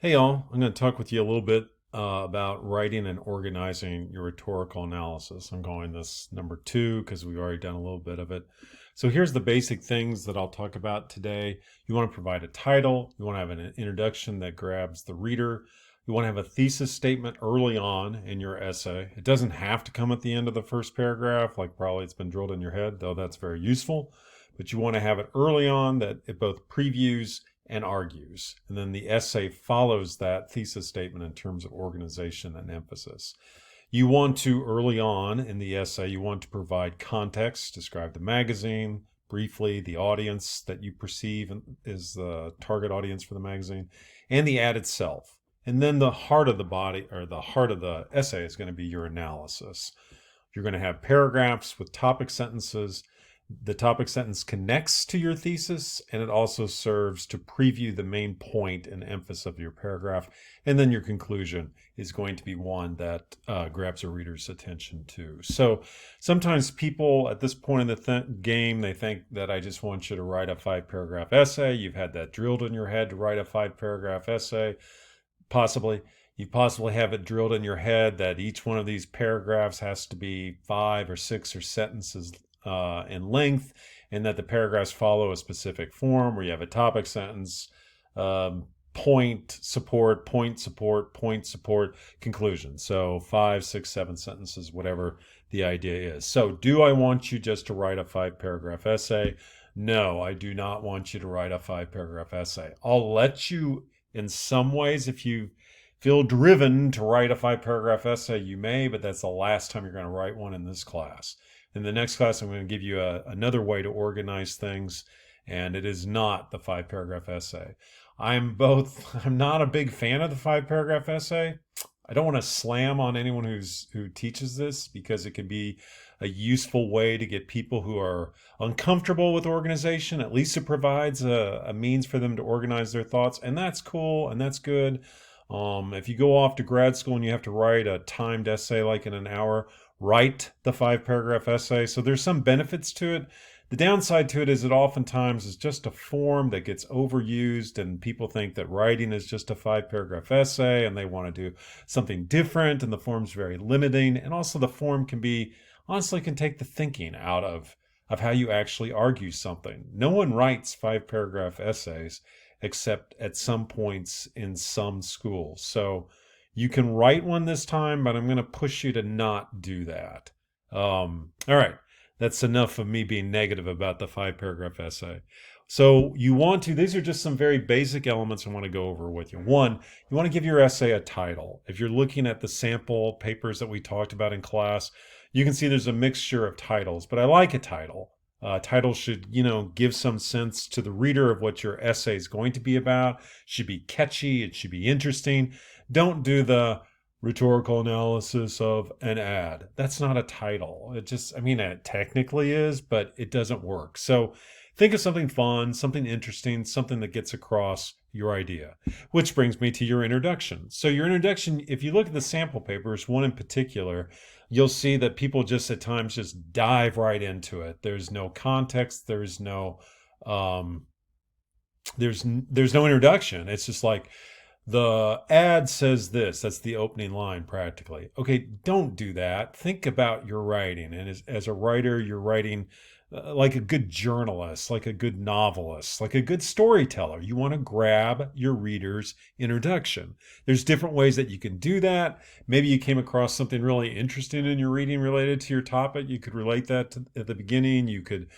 Hey y'all, I'm going to talk with you a little bit about writing and organizing your rhetorical analysis. I'm calling this number 2 because we've already done a little bit of it. So here's the basic things that I'll talk about today. You want to provide a title. You want to have an introduction that grabs the reader. You want to have a thesis statement early on in your essay. It doesn't have to come at the end of the first paragraph, like probably it's been drilled in your head, though that's very useful. But you want to have it early on that it both previews and argues. And then the essay follows that thesis statement in terms of organization and emphasis. You want to, early on in the essay, you want to provide context, describe the magazine briefly, the audience that you perceive is the target audience for the magazine, and the ad itself. And then the heart of the body, or the heart of the essay, is going to be your analysis. You're going to have paragraphs with topic sentences. The topic sentence connects to your thesis, and it also serves to preview the main point and emphasis of your paragraph. And then your conclusion is going to be one that grabs a reader's attention too. So sometimes people at this point in the game, they think that I just want you to write a 5-paragraph essay. You've had that drilled in your head to write a 5-paragraph essay. Possibly. You possibly have it drilled in your head that each one of these paragraphs has to be 5 or 6 or sentences in length, and that the paragraphs follow a specific form where you have a topic sentence, point, support, point, support, point, support, conclusion. So 5, 6, 7 sentences, whatever the idea is. So do I want you just to write a 5-paragraph essay? No, I do not want you to write a 5-paragraph essay. I'll let you, in some ways, if you feel driven to write a 5-paragraph essay, you may, but that's the last time you're going to write one in this class. In the next class, I'm going to give you another way to organize things, and it is not the 5-paragraph essay. I'm not a big fan of the 5-paragraph essay. I don't want to slam on anyone who teaches this, because it can be a useful way to get people who are uncomfortable with organization. At least it provides a means for them to organize their thoughts, and that's cool and that's good. If you go off to grad school and you have to write a timed essay like in an hour, write the 5-paragraph essay. So there's some benefits to it. The downside to it is it oftentimes is just a form that gets overused, and people think that writing is just a 5-paragraph essay and they want to do something different, and the form's very limiting. And also the form can take the thinking out of how you actually argue something. No one writes 5-paragraph essays except at some points in some schools. So you can write one this time, but I'm going to push you to not do that. All right. That's enough of me being negative about the 5-paragraph essay. So these are just some very basic elements I want to go over with you. One, you want to give your essay a title. If you're looking at the sample papers that we talked about in class, you can see there's a mixture of titles, but I like a title. Title should, give some sense to the reader of what your essay is going to be about. It should be catchy. It should be interesting. Don't do the rhetorical analysis of an ad. That's not a title. It technically is, but it doesn't work. So think of something fun, something interesting, something that gets across your idea. Which brings me to your introduction. So your introduction, if you look at the sample papers, one in particular, you'll see that people just at times just dive right into it. There's no context. There's no introduction. It's just like, the ad says this. That's the opening line practically. Okay, don't do that. Think about your writing. And as a writer, you're writing like a good journalist, like a good novelist, like a good storyteller. You want to grab your reader's introduction. There's different ways that you can do that. Maybe you came across something really interesting in your reading related to your topic. You could relate that at the beginning. You could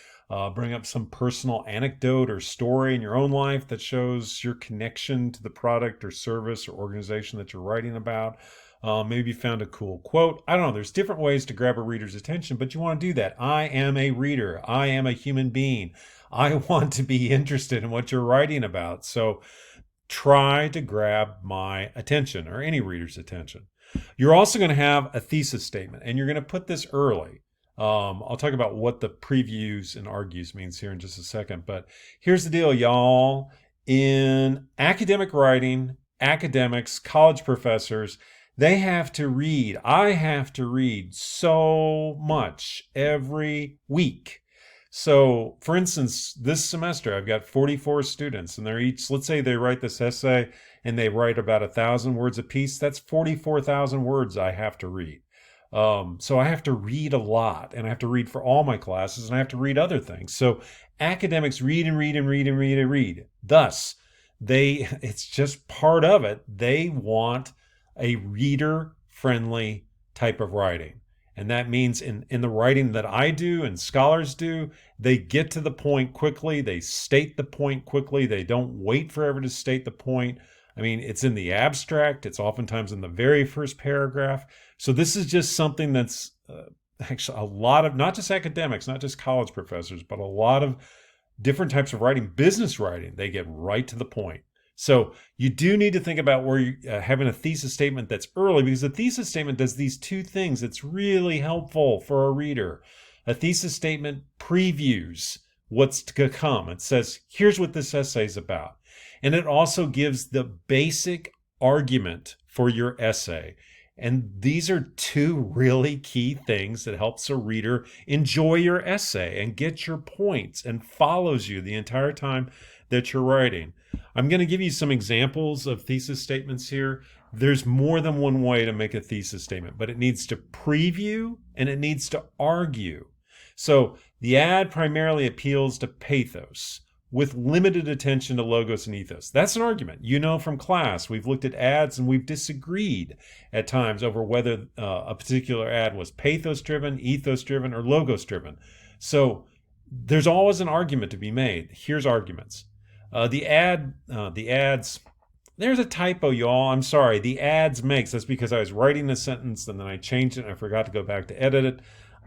bring up some personal anecdote or story in your own life that shows your connection to the product or service or organization that you're writing about. Maybe you found a cool quote. I don't know. There's different ways to grab a reader's attention, but you want to do that. I am a reader. I am a human being. I want to be interested in what you're writing about. So try to grab my attention, or any reader's attention. You're also going to have a thesis statement, and you're going to put this early. I'll talk about what the previews and argues means here in just a second, but here's the deal, y'all. In academic writing, academics, college professors, I have to read so much every week. So, for instance, this semester I've got 44 students, and let's say they write this essay, and they write about 1,000 words apiece, that's 44,000 words I have to read. So I have to read a lot, and I have to read for all my classes, and I have to read other things. So academics read and read and read and read and read. Thus, it's just part of it. They want a reader-friendly type of writing. And that means in the writing that I do and scholars do, they get to the point quickly. They state the point quickly. They don't wait forever to state the point. I mean, it's in the abstract. It's oftentimes in the very first paragraph. So this is just something that's actually a lot of, not just academics, not just college professors, but a lot of different types of writing, business writing. They get right to the point. So you do need to think about where you're having a thesis statement that's early, because the thesis statement does these two things. It's really helpful for a reader. A thesis statement previews what's to come. It says, here's what this essay is about. And it also gives the basic argument for your essay. And these are two really key things that helps a reader enjoy your essay and get your points and follows you the entire time that you're writing. I'm going to give you some examples of thesis statements here. There's more than one way to make a thesis statement, but it needs to preview and it needs to argue. So the ad primarily appeals to pathos with limited attention to logos and ethos. That's an argument. You know from class, we've looked at ads and we've disagreed at times over whether a particular ad was pathos-driven, ethos-driven, or logos-driven. So there's always an argument to be made. Here's arguments. The ads, there's a typo, y'all. I'm sorry. The ads makes, that's because I was writing a sentence and then I changed it and I forgot to go back to edit it.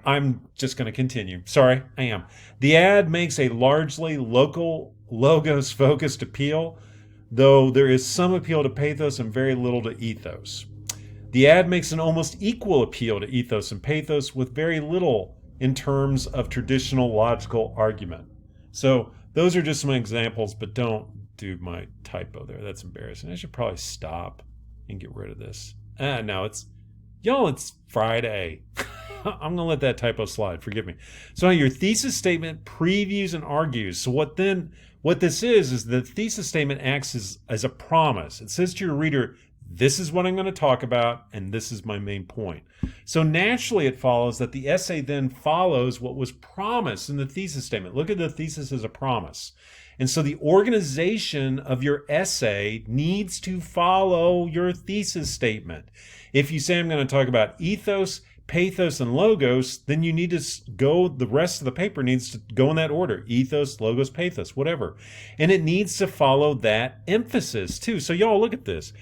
I'm just going to continue. Sorry, I am. The ad makes a largely local logos-focused appeal, though there is some appeal to pathos and very little to ethos. The ad makes an almost equal appeal to ethos and pathos with very little in terms of traditional logical argument. So those are just some examples, but don't do my typo there. That's embarrassing. I should probably stop and get rid of this. No, it's Friday. I'm going to let that typo slide. Forgive me. So your thesis statement previews and argues. So what this is the thesis statement acts as a promise. It says to your reader, this is what I'm going to talk about, and this is my main point. So naturally it follows that the essay then follows what was promised in the thesis statement. Look at the thesis as a promise. And so the organization of your essay needs to follow your thesis statement. If you say I'm going to talk about ethos, pathos, and logos, then you need to go, the rest of the paper needs to go in that order. Ethos, logos, pathos, whatever. And it needs to follow that emphasis too. So y'all look at this.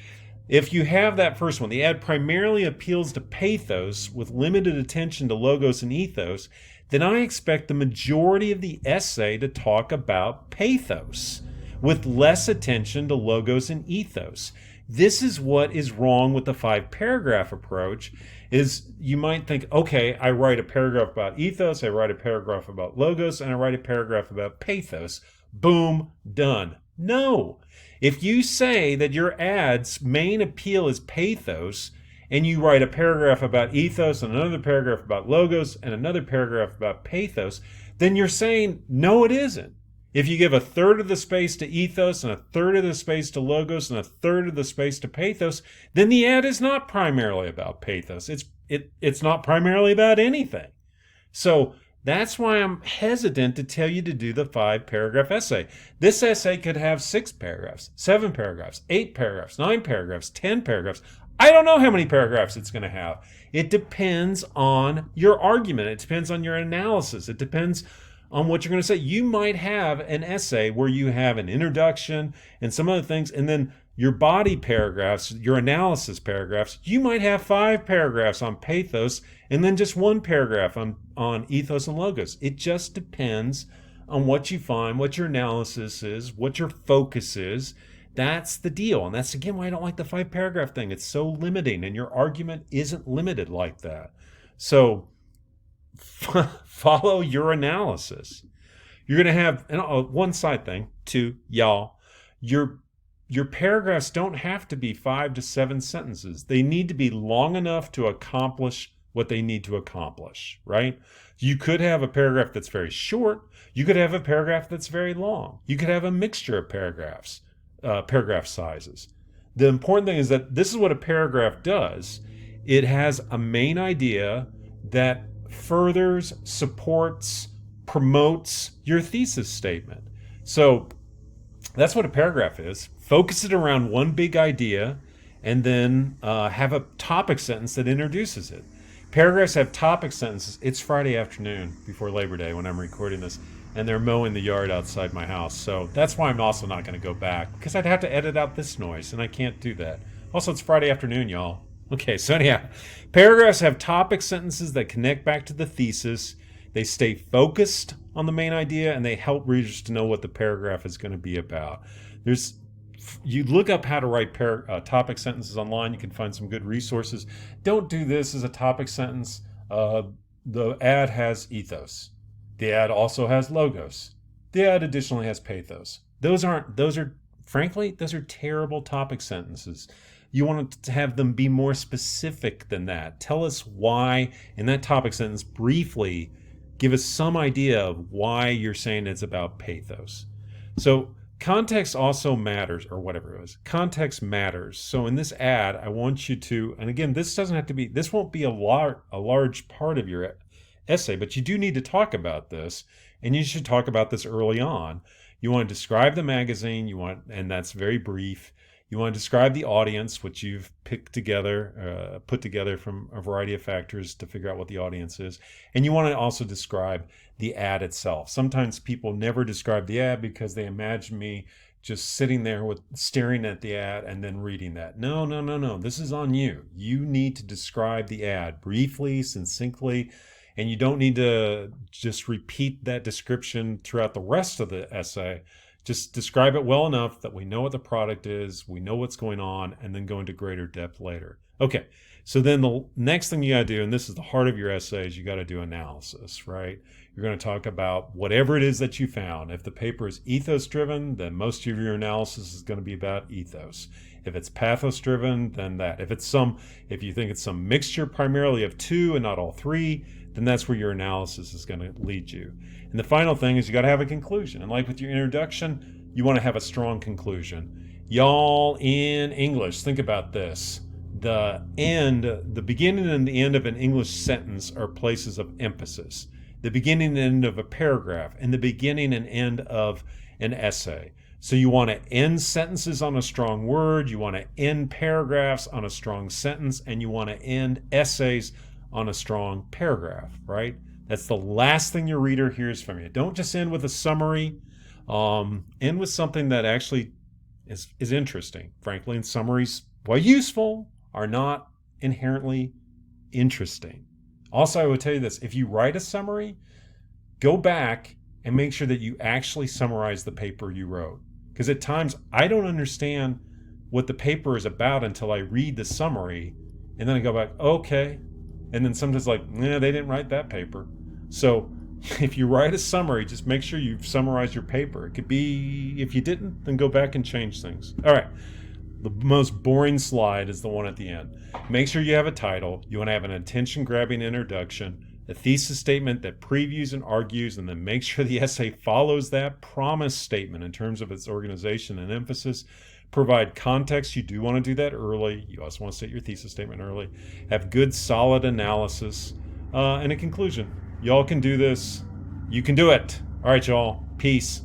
If you have that first one, the ad primarily appeals to pathos with limited attention to logos and ethos, then I expect the majority of the essay to talk about pathos with less attention to logos and ethos. This is what is wrong with the 5-paragraph approach. Is you might think, okay, I write a paragraph about ethos, I write a paragraph about logos, and I write a paragraph about pathos. Boom, done. No. If you say that your ad's main appeal is pathos, and you write a paragraph about ethos and another paragraph about logos and another paragraph about pathos, then you're saying, no, it isn't. If you give a third of the space to ethos and a third of the space to logos and a third of the space to pathos, then the ad is not primarily about pathos. It's not primarily about anything. So that's why I'm hesitant to tell you to do the 5-paragraph essay. This essay could have 6 paragraphs, 7 paragraphs, 8 paragraphs, 9 paragraphs, 10 paragraphs. I don't know how many paragraphs it's going to have. It depends on your argument. It depends on your analysis. It depends on what you're going to say. You might have an essay where you have an introduction and some other things, and then your body paragraphs, your analysis paragraphs, you might have 5 paragraphs on pathos and then just 1 paragraph on ethos and logos. It just depends on what you find, what your analysis is, what your focus is. That's the deal. And that's, again, why I don't like the 5-paragraph thing. It's so limiting, and your argument isn't limited like that. So follow your analysis. You're going to have, and one side thing too, y'all, your paragraphs don't have to be 5 to 7 sentences. They need to be long enough to accomplish what they need to accomplish, right? You could have a paragraph that's very short. You could have a paragraph that's very long. You could have a mixture of paragraphs, paragraph sizes. The important thing is that this is what a paragraph does. It has a main idea that furthers, supports, promotes your thesis statement. So that's what a paragraph is. Focus it around one big idea and then have a topic sentence that introduces it. Paragraphs have topic sentences. It's Friday afternoon before Labor Day when I'm recording this, and they're mowing the yard outside my house. So that's why I'm also not going to go back, because I'd have to edit out this noise, and I can't do that. Also, it's Friday afternoon, y'all. Okay, so anyhow, paragraphs have topic sentences that connect back to the thesis. They stay focused on the main idea, and they help readers to know what the paragraph is going to be about. You look up how to write topic sentences online. You can find some good resources. Don't do this as a topic sentence. The ad has ethos. The ad also has logos. The ad additionally has pathos. Those are terrible topic sentences. You want to have them be more specific than that. Tell us why in that topic sentence briefly. Give us some idea of why you're saying it's about pathos. So context also matters, or whatever it is. Context matters. So in this ad, I want you to, and again, this won't be a large part of your essay, but you do need to talk about this, and you should talk about this early on. You want to describe the magazine, and that's very brief. You want to describe the audience, which you've put together from a variety of factors to figure out what the audience is. And you want to also describe the ad itself. Sometimes people never describe the ad because they imagine me just sitting there staring at the ad and then reading that. No. This is on you. You need to describe the ad briefly, succinctly, and you don't need to just repeat that description throughout the rest of the essay. Just describe it well enough that we know what the product is, we know what's going on, and then go into greater depth later. Okay, so then the next thing you got to do, and this is the heart of your essay, is you got to do analysis, right? You're going to talk about whatever it is that you found. If the paper is ethos-driven, then most of your analysis is going to be about ethos. If it's pathos-driven, then that. If you think it's some mixture primarily of two and not all three, then that's where your analysis is going to lead you. And the final thing is you got to have a conclusion. And like with your introduction, you want to have a strong conclusion. Y'all in English, think about this. The beginning and the end of an English sentence are places of emphasis. The beginning and end of a paragraph, and the beginning and end of an essay. So you want to end sentences on a strong word, you want to end paragraphs on a strong sentence, and you want to end essays on a strong paragraph, right? That's the last thing your reader hears from you. Don't just end with a summary. End with something that actually is interesting. Frankly, and summaries, while useful, are not inherently interesting. Also, I would tell you this. If you write a summary, go back and make sure that you actually summarize the paper you wrote. Because at times, I don't understand what the paper is about until I read the summary, and then I go back, okay. And then sometimes they didn't write that paper. So if you write a summary, just make sure you've summarized your paper. It could be, if you didn't, then go back and change things. All right. The most boring slide is the one at the end. Make sure you have a title. You want to have an attention-grabbing introduction, a thesis statement that previews and argues, and then make sure the essay follows that promise statement in terms of its organization and emphasis. Provide context. You do want to do that early. You also want to state your thesis statement early. Have good, solid analysis. And a conclusion. Y'all can do this. You can do it. All right, y'all. Peace.